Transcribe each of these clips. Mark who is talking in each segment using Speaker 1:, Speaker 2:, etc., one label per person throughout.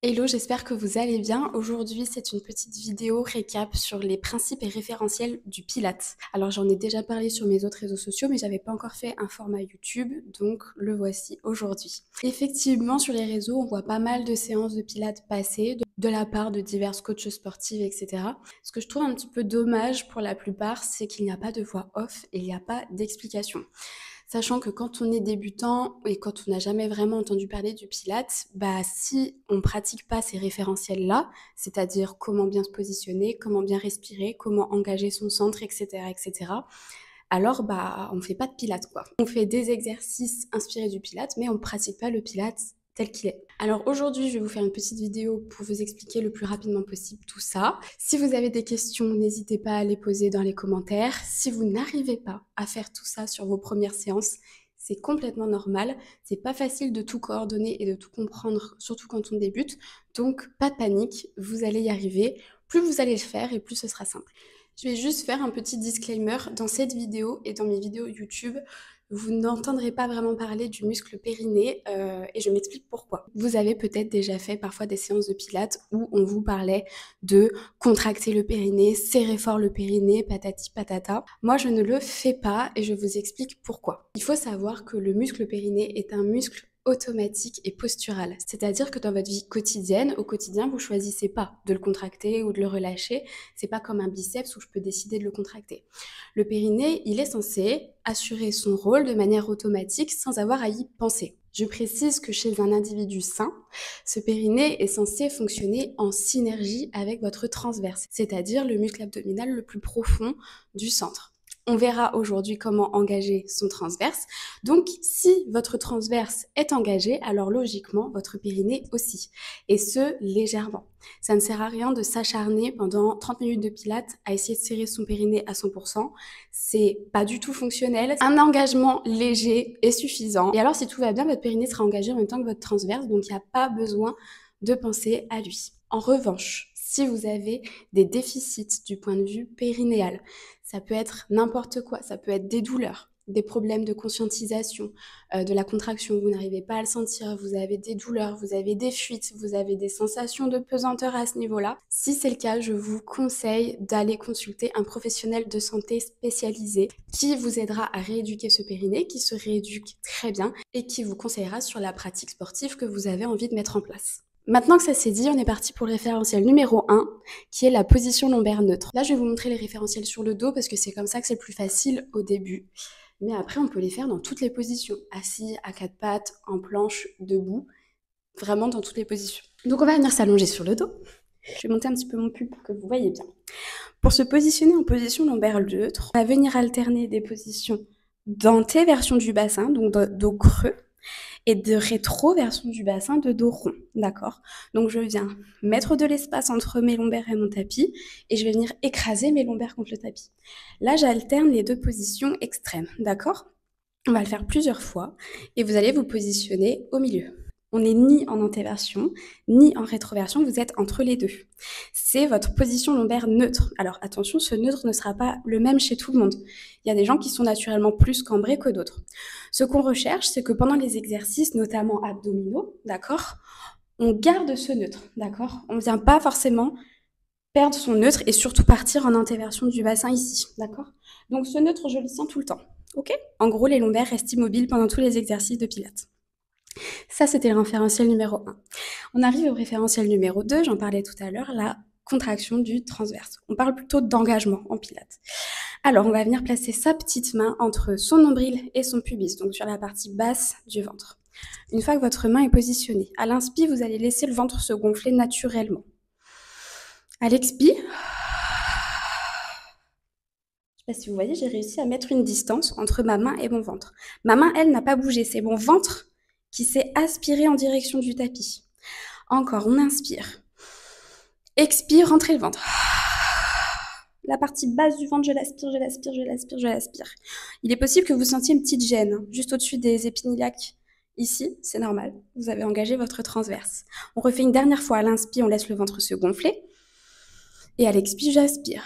Speaker 1: Hello, j'espère que vous allez bien. Aujourd'hui, c'est une petite vidéo récap sur les principes et référentiels du Pilates. Alors, j'en ai déjà parlé sur mes autres réseaux sociaux, mais j'avais pas encore fait un format YouTube, donc le voici aujourd'hui. Effectivement, sur les réseaux, on voit pas mal de séances de Pilates passer de la part de divers coachs sportifs, etc. Ce que je trouve un petit peu dommage pour la plupart, c'est qu'il n'y a pas de voix off et il n'y a pas d'explication. Sachant que quand on est débutant et quand on n'a jamais vraiment entendu parler du Pilates, bah si on ne pratique pas ces référentiels-là, c'est-à-dire comment bien se positionner, comment bien respirer, comment engager son centre, etc., alors bah on ne fait pas de Pilates quoi. On fait des exercices inspirés du Pilates, mais on ne pratique pas le Pilates tel qu'il est. Alors aujourd'hui, je vais vous faire une petite vidéo pour vous expliquer le plus rapidement possible tout ça. Si vous avez des questions, n'hésitez pas à les poser dans les commentaires. Si vous n'arrivez pas à faire tout ça sur vos premières séances, c'est complètement normal. C'est pas facile de tout coordonner et de tout comprendre, surtout quand on débute. Donc pas de panique, vous allez y arriver. Plus vous allez le faire et plus ce sera simple. Je vais juste faire un petit disclaimer. Dans cette vidéo et dans mes vidéos YouTube, vous n'entendrez pas vraiment parler du muscle périnée et je m'explique pourquoi. Vous avez peut-être déjà fait parfois des séances de pilates où on vous parlait de contracter le périnée, serrer fort le périnée, patati patata. Moi, je ne le fais pas et je vous explique pourquoi. Il faut savoir que le muscle périnée est un muscle automatique et postural. C'est-à-dire que dans votre vie quotidienne, au quotidien, vous choisissez pas de le contracter ou de le relâcher. C'est pas comme un biceps où je peux décider de le contracter. Le périnée, il est censé assurer son rôle de manière automatique sans avoir à y penser. Je précise que chez un individu sain, ce périnée est censé fonctionner en synergie avec votre transverse, c'est-à-dire le muscle abdominal le plus profond du centre. On verra aujourd'hui comment engager son transverse. Donc, si votre transverse est engagé, alors logiquement, votre périnée aussi. Et ce, légèrement. Ça ne sert à rien de s'acharner pendant 30 minutes de pilates à essayer de serrer son périnée à 100%. C'est pas du tout fonctionnel. Un engagement léger est suffisant. Et alors, si tout va bien, votre périnée sera engagé en même temps que votre transverse, donc il n'y a pas besoin de penser à lui. En revanche, si vous avez des déficits du point de vue périnéal, ça peut être n'importe quoi, ça peut être des douleurs, des problèmes de conscientisation, de la contraction, vous n'arrivez pas à le sentir, vous avez des douleurs, vous avez des fuites, vous avez des sensations de pesanteur à ce niveau-là. Si c'est le cas, je vous conseille d'aller consulter un professionnel de santé spécialisé qui vous aidera à rééduquer ce périnée, qui se rééduque très bien et qui vous conseillera sur la pratique sportive que vous avez envie de mettre en place. Maintenant que ça c'est dit, on est parti pour le référentiel numéro 1, qui est la position lombaire neutre. Là, je vais vous montrer les référentiels sur le dos parce que c'est comme ça que c'est le plus facile au début. Mais après, on peut les faire dans toutes les positions. Assis, à quatre pattes, en planche, debout. Vraiment dans toutes les positions. Donc on va venir s'allonger sur le dos. Je vais monter un petit peu mon pull pour que vous voyez bien. Pour se positionner en position lombaire neutre, on va venir alterner des positions d'antéversion du bassin, donc de dos creux, et de rétroversion du bassin de dos rond, d'accord? Donc je viens mettre de l'espace entre mes lombaires et mon tapis et je vais venir écraser mes lombaires contre le tapis. Là, j'alterne les deux positions extrêmes, d'accord? On va le faire plusieurs fois et vous allez vous positionner au milieu. On n'est ni en antéversion, ni en rétroversion, vous êtes entre les deux. C'est votre position lombaire neutre. Alors attention, ce neutre ne sera pas le même chez tout le monde. Il y a des gens qui sont naturellement plus cambrés que d'autres. Ce qu'on recherche, c'est que pendant les exercices, notamment abdominaux, d'accord, on garde ce neutre, d'accord? On ne vient pas forcément perdre son neutre et surtout partir en antéversion du bassin ici, d'accord? Donc ce neutre, je le sens tout le temps, ok? En gros, les lombaires restent immobiles pendant tous les exercices de pilates. Ça, c'était le référentiel numéro 1. On arrive au référentiel numéro 2, j'en parlais tout à l'heure, la contraction du transverse. On parle plutôt d'engagement en pilates. Alors, on va venir placer sa petite main entre son nombril et son pubis, donc sur la partie basse du ventre. Une fois que votre main est positionnée, à l'inspire, vous allez laisser le ventre se gonfler naturellement. À l'expire, je ne sais pas si vous voyez, j'ai réussi à mettre une distance entre ma main et mon ventre. Ma main, elle, n'a pas bougé, c'est mon ventre qui s'est aspiré en direction du tapis. Encore, on inspire. Expire, rentrez le ventre. La partie basse du ventre, je l'aspire, je l'aspire, je l'aspire, je l'aspire. Il est possible que vous sentiez une petite gêne, juste au-dessus des épinilacres. Ici, c'est normal, vous avez engagé votre transverse. On refait une dernière fois. À l'inspire, on laisse le ventre se gonfler. Et à l'expire, j'aspire.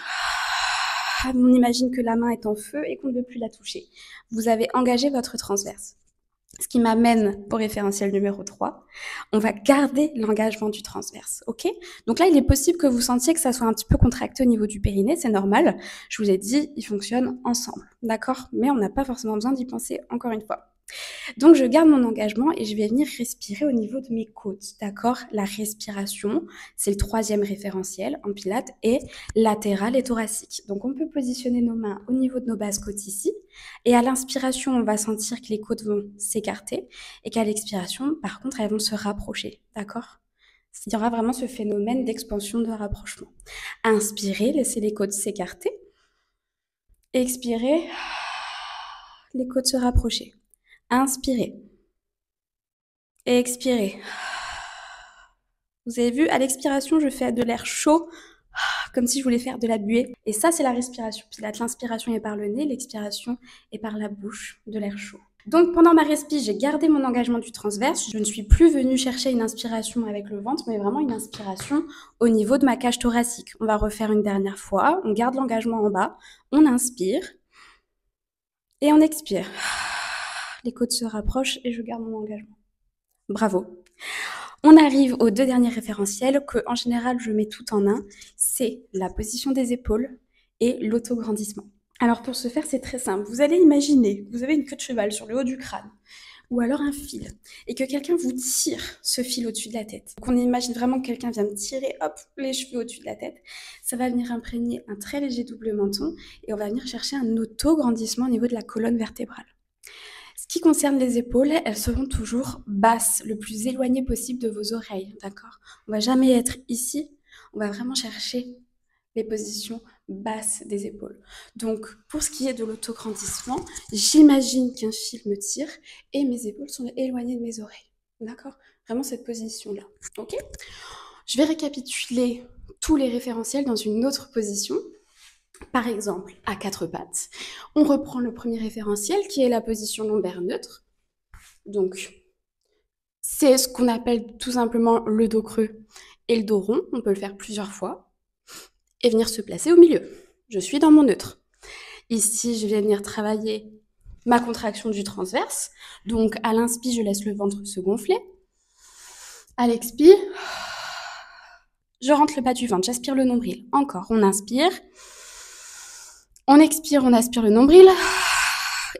Speaker 1: On imagine que la main est en feu et qu'on ne veut plus la toucher. Vous avez engagé votre transverse. Ce qui m'amène au référentiel numéro 3. On va garder l'engagement du transverse, ok? Donc là, il est possible que vous sentiez que ça soit un petit peu contracté au niveau du périnée, c'est normal. Je vous ai dit, ils fonctionnent ensemble, d'accord? Mais on n'a pas forcément besoin d'y penser encore une fois. Donc, je garde mon engagement et je vais venir respirer au niveau de mes côtes, d'accord? La respiration, c'est le 3e référentiel en pilates, et latéral et thoracique. Donc, on peut positionner nos mains au niveau de nos basses côtes ici. Et à l'inspiration, on va sentir que les côtes vont s'écarter et qu'à l'expiration, par contre, elles vont se rapprocher, d'accord? Il y aura vraiment ce phénomène d'expansion de rapprochement. Inspirez, laissez les côtes s'écarter. Expirez, les côtes se rapprocher. Inspirez. Et expirez. Vous avez vu, à l'expiration, je fais de l'air chaud, comme si je voulais faire de la buée. Et ça, c'est la respiration pilate. L'inspiration est par le nez, l'expiration est par la bouche, de l'air chaud. Donc, pendant ma respi, j'ai gardé mon engagement du transverse. Je ne suis plus venue chercher une inspiration avec le ventre, mais vraiment une inspiration au niveau de ma cage thoracique. On va refaire une dernière fois. On garde l'engagement en bas. On inspire. Et on expire. Les côtes se rapprochent et je garde mon engagement. Bravo. On arrive aux 2 derniers référentiels que, en général, je mets tout en un. C'est la position des épaules et l'autograndissement. Alors, pour ce faire, c'est très simple. Vous allez imaginer, vous avez une queue de cheval sur le haut du crâne, ou alors un fil, et que quelqu'un vous tire ce fil au-dessus de la tête. Donc, on imagine vraiment que quelqu'un vient me tirer, hop, les cheveux au-dessus de la tête. Ça va venir imprégner un très léger double menton, et on va venir chercher un autograndissement au niveau de la colonne vertébrale. Ce qui concerne les épaules, elles seront toujours basses, le plus éloignées possible de vos oreilles, d'accord? On va jamais être ici, on va vraiment chercher les positions basses des épaules. Donc, pour ce qui est de l'autograndissement, j'imagine qu'un fil me tire et mes épaules sont éloignées de mes oreilles, d'accord? Vraiment cette position-là, ok? Je vais récapituler tous les référentiels dans une autre position. Par exemple, à 4 pattes, on reprend le premier référentiel qui est la position lombaire neutre. Donc, c'est ce qu'on appelle tout simplement le dos creux et le dos rond. On peut le faire plusieurs fois et venir se placer au milieu. Je suis dans mon neutre. Ici, je vais venir travailler ma contraction du transverse. Donc, à l'inspire, je laisse le ventre se gonfler. À l'expire, je rentre le bas du ventre, j'aspire le nombril. Encore, on inspire. On expire, on aspire le nombril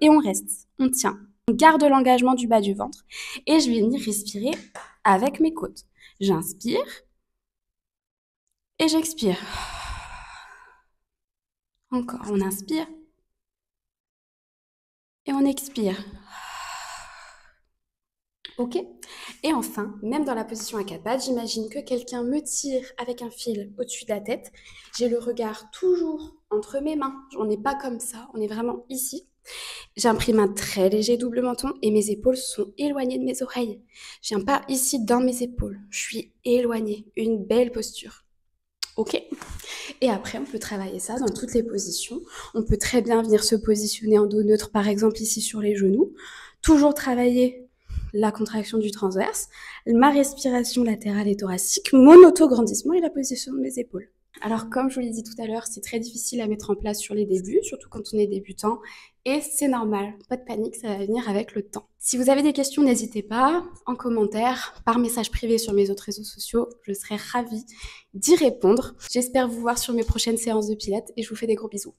Speaker 1: et on reste, on tient. On garde l'engagement du bas du ventre et je vais venir respirer avec mes côtes. J'inspire et j'expire. Encore, on inspire et on expire. Ok? Et enfin, même dans la position à 4 pattes, j'imagine que quelqu'un me tire avec un fil au-dessus de la tête. J'ai le regard toujours entre mes mains. On n'est pas comme ça, on est vraiment ici. J'imprime un très léger double menton et mes épaules sont éloignées de mes oreilles. Je viens pas ici dans mes épaules, je suis éloignée. Une belle posture. Ok? Et après, on peut travailler ça dans toutes les positions. On peut très bien venir se positionner en dos neutre, par exemple ici sur les genoux. Toujours travailler la contraction du transverse, ma respiration latérale et thoracique, mon autograndissement et la position de mes épaules. Alors, comme je vous l'ai dit tout à l'heure, c'est très difficile à mettre en place sur les débuts, surtout quand on est débutant, et c'est normal, pas de panique, ça va venir avec le temps. Si vous avez des questions, n'hésitez pas, en commentaire, par message privé sur mes autres réseaux sociaux, je serai ravie d'y répondre. J'espère vous voir sur mes prochaines séances de pilates et je vous fais des gros bisous.